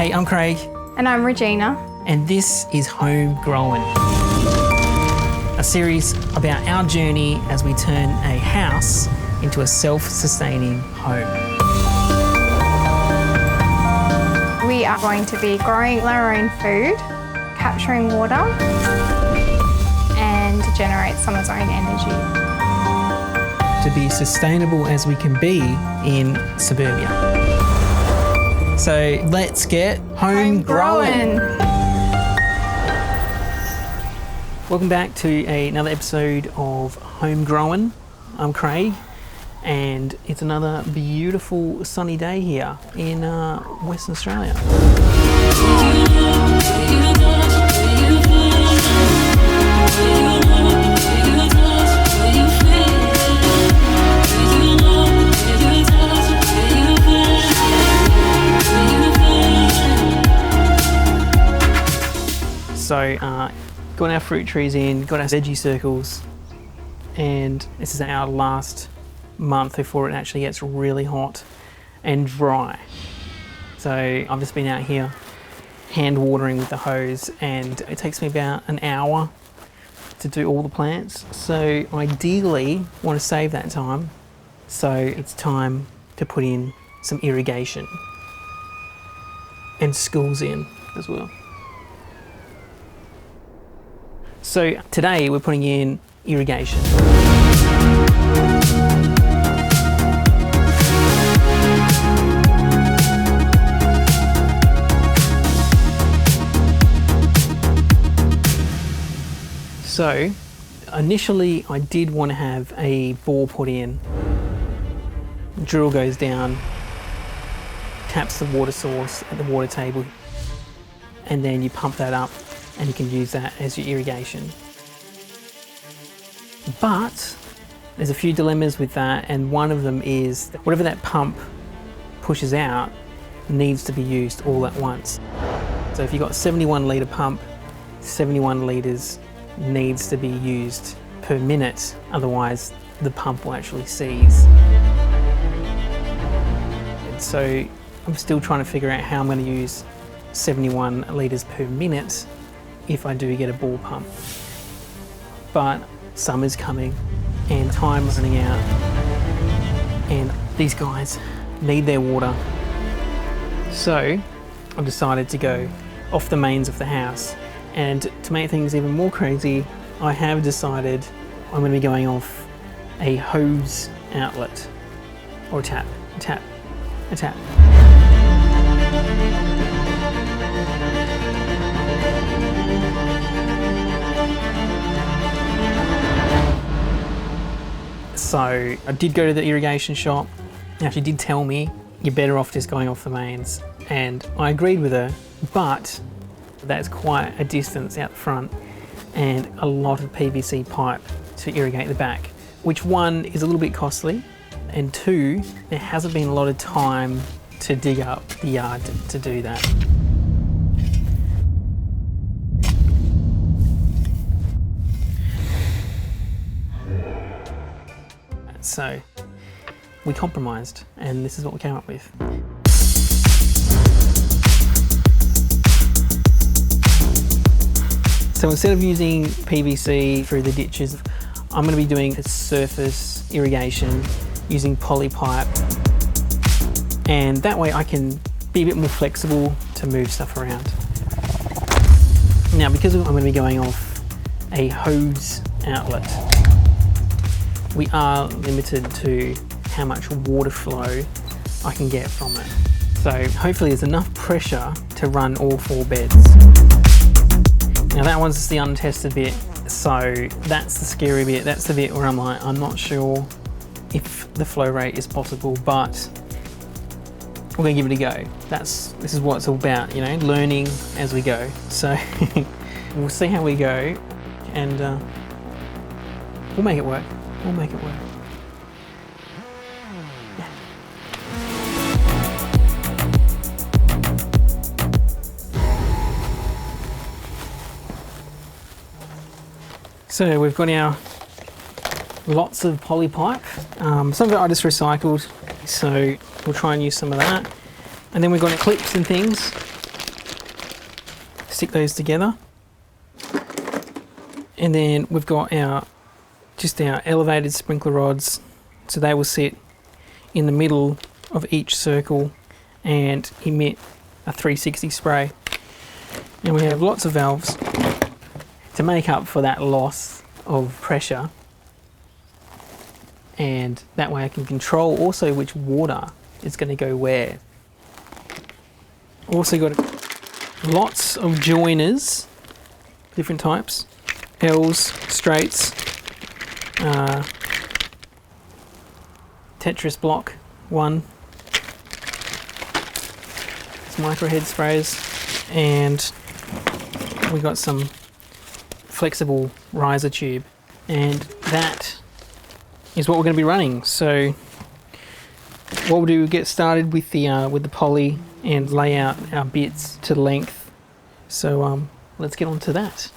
Hey, I'm Craig. And I'm Regina. And this is Homegrown, a series about our journey as we turn a house into a self-sustaining home. We are going to be growing our own food, capturing water, and to generate some of its own energy. To be sustainable as we can be in suburbia. So let's get homegrown. Welcome back to another episode of Homegrown. I'm Craig, and it's another beautiful sunny day here in Western Australia. So, got our fruit trees in, got our veggie circles, and this is our last month before it actually gets really hot and dry. So I've just been out here hand watering with the hose, and it takes me about an hour to do all the plants. So ideally, want to save that time. So it's time to put in some irrigation and schools in as well. So today we're putting in irrigation. So initially I did want to have a bore put in. The drill goes down, taps the water source at the water table, and then you pump that up and you can use that as your irrigation. But there's a few dilemmas with that, and one of them is that whatever that pump pushes out needs to be used all at once. So if you've got a 71 litre pump, 71 litres needs to be used per minute, otherwise the pump will actually seize. And so I'm still trying to figure out how I'm going to use 71 litres per minute if I do get a bore pump. But summer's coming and time's running out, and these guys need their water. So I've decided to go off the mains of the house, and to make things even more crazy, I have decided I'm going to be going off a hose outlet, or a tap. So I did go to the irrigation shop. She did tell me you're better off just going off the mains, and I agreed with her, but that's quite a distance out the front and a lot of PVC pipe to irrigate the back, which one is a little bit costly, and two, there hasn't been a lot of time to dig up the yard to do that. So we compromised, and this is what we came up with. So instead of using PVC through the ditches, I'm going to be doing a surface irrigation using poly pipe, and that way I can be a bit more flexible to move stuff around. Now, because I'm going to be going off a hose outlet, we are limited to how much water flow I can get from it. So hopefully there's enough pressure to run all 4 beds. Now that one's the untested bit, so that's the scary bit. That's the bit where I'm like, I'm not sure if the flow rate is possible, but we're gonna give it a go. This is what it's all about, you know, learning as we go. So we'll see how we go, and we'll make it work. We'll make it work. Yeah. So we've got our lots of poly pipe. Some of it I just recycled, so we'll try and use some of that. And then we've got clips and things stick those together. And then we've got our elevated sprinkler rods, so they will sit in the middle of each circle and emit a 360 spray. And we have lots of valves to make up for that loss of pressure, and that way I can control also which water is going to go where. Also got lots of joiners, different types, L's, straights, Tetris block 1, it's micro head sprays, and we got some flexible riser tube, and that is what we're going to be running. So what we'll do, we'll get started with the poly and lay out our bits to length. So let's get on to that.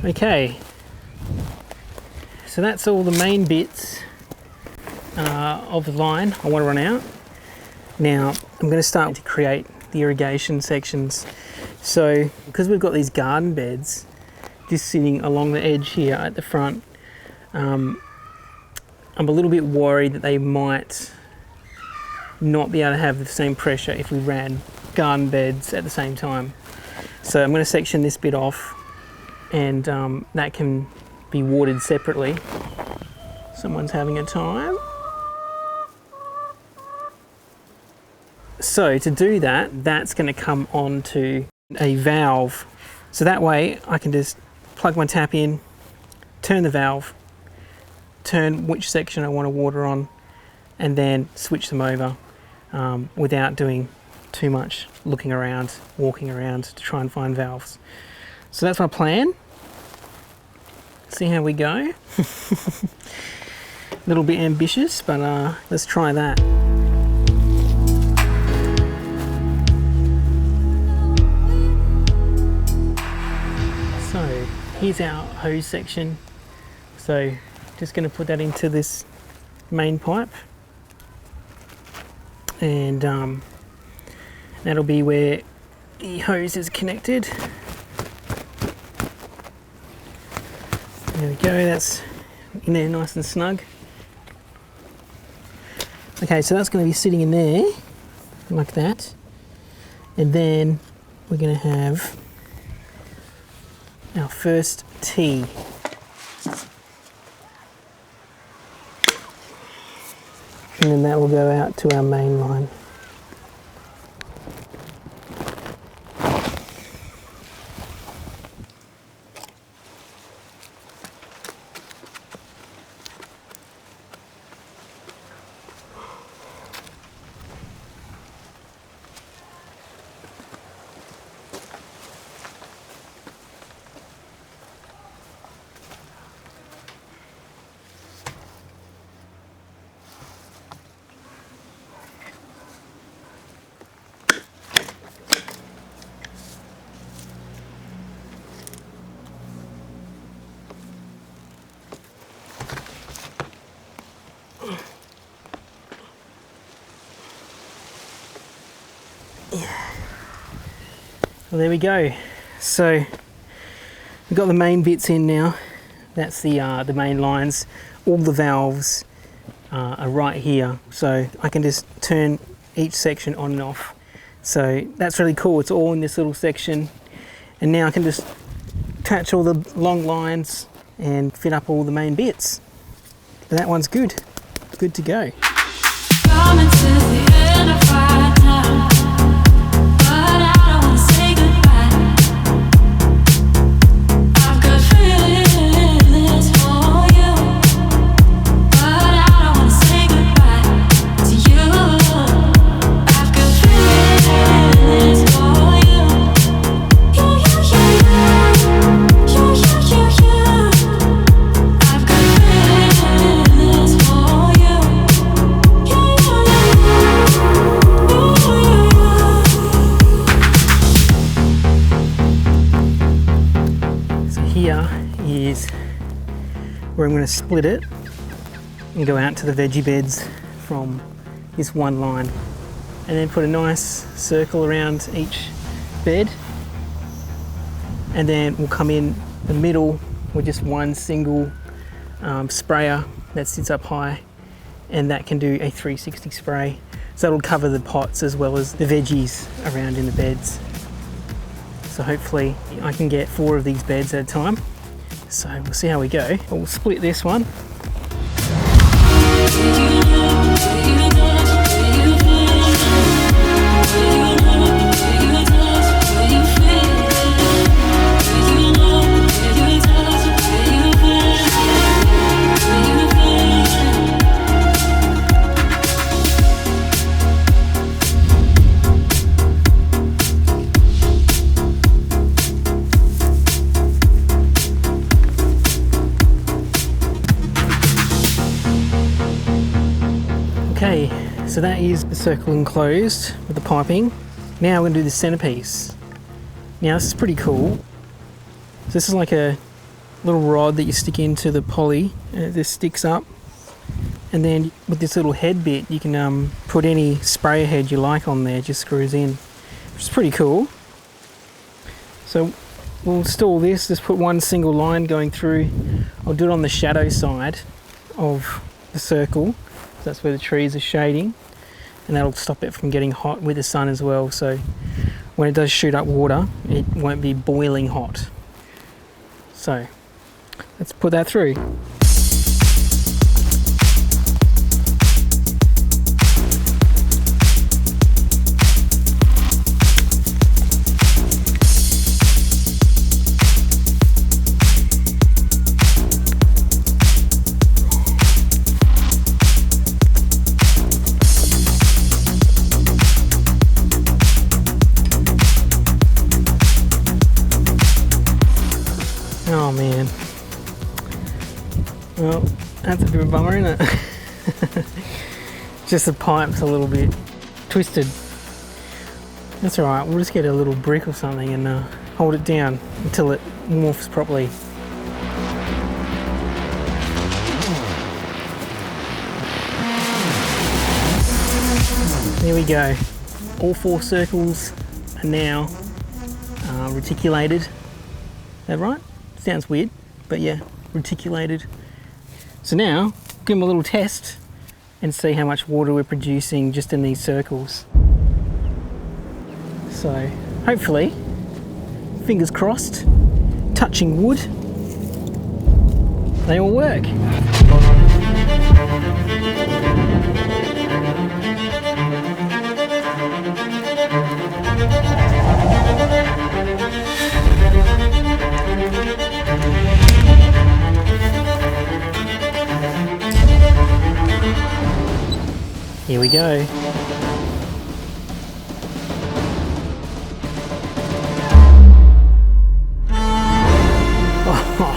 Okay, so that's all the main bits of the line I want to run out. Now I'm going to start to create the irrigation sections. So because we've got these garden beds just sitting along the edge here at the front, I'm a little bit worried that they might not be able to have the same pressure if we ran garden beds at the same time. So I'm going to section this bit off, and that can be watered separately. Someone's having a time. So to do that, that's going to come onto a valve. So that way I can just plug my tap in, turn the valve, turn which section I want to water on, and then switch them over without doing too much looking around, walking around to try and find valves. So that's my plan. See how we go. A little bit ambitious, but let's try that. So here's our hose section. So just going to put that into this main pipe, and that'll be where the hose is connected. There we go, that's in there nice and snug. Okay, so that's going to be sitting in there like that, and then we're going to have our first tee. And then that will go out to our main line. Well, there we go. So we've got the main bits in now. That's the main lines. All the valves are right here, so I can just turn each section on and off. So that's really cool. It's all in this little section, and now I can just attach all the long lines and fit up all the main bits. But that one's good to go. Coming to the end of our time, but I don't wanna say goodbye. I've got feelings for you, but I don't wanna say goodbye to you. I've got feelings for you. You. I've got feelings for you. So here is where I'm going to split it and go out to the veggie beds from this one line, and then put a nice circle around each bed, and then we'll come in the middle with just one single sprayer that sits up high, and that can do a 360 spray, so that'll cover the pots as well as the veggies around in the beds. So hopefully I can get 4 of these beds at a time, so we'll see how we go. We'll split this one. Okay, so that is the circle enclosed with the piping. Now we're going to do the centerpiece. Now this is pretty cool. So this is like a little rod that you stick into the poly, and it just sticks up. And then with this little head bit, you can put any sprayer head you like on there, it just screws in, which is pretty cool. So we'll install this, just put one single line going through. I'll do it on the shadow side of the circle. That's where the trees are shading, and that'll stop it from getting hot with the sun as well, so when it does shoot up water it won't be boiling hot. So let's put that through. Oh man, well that's a bit of a bummer, isn't it? Just the pipe's a little bit twisted. That's alright, we'll just get a little brick or something and hold it down until it morphs properly. There we go, all 4 circles are now reticulated. Is that right? Sounds weird, but yeah, reticulated. So now, give them a little test and see how much water we're producing just in these circles. So hopefully, fingers crossed, touching wood, they all work. Here we go. Oh,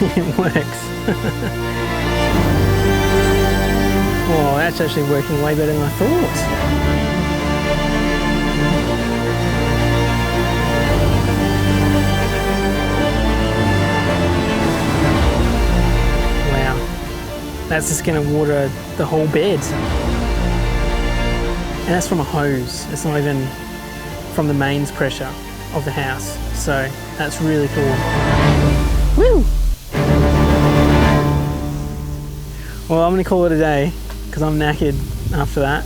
it works. Oh, that's actually working way better than I thought. Wow, that's just going to water the whole bed. And that's from a hose, it's not even from the mains pressure. of the house. So that's really cool. Woo! Well, I'm gonna call it a day because I'm knackered after that.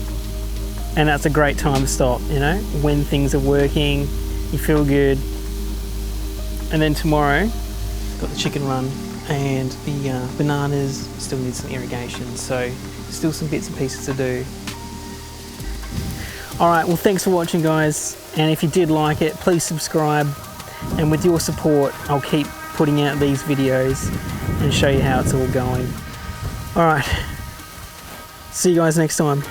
And that's a great time to stop, you know, when things are working, you feel good. And then tomorrow, got the chicken run and the bananas still need some irrigation. So still some bits and pieces to do. All right, well, thanks for watching, guys. And if you did like it, please subscribe. And with your support, I'll keep putting out these videos and show you how it's all going. All right, see you guys next time.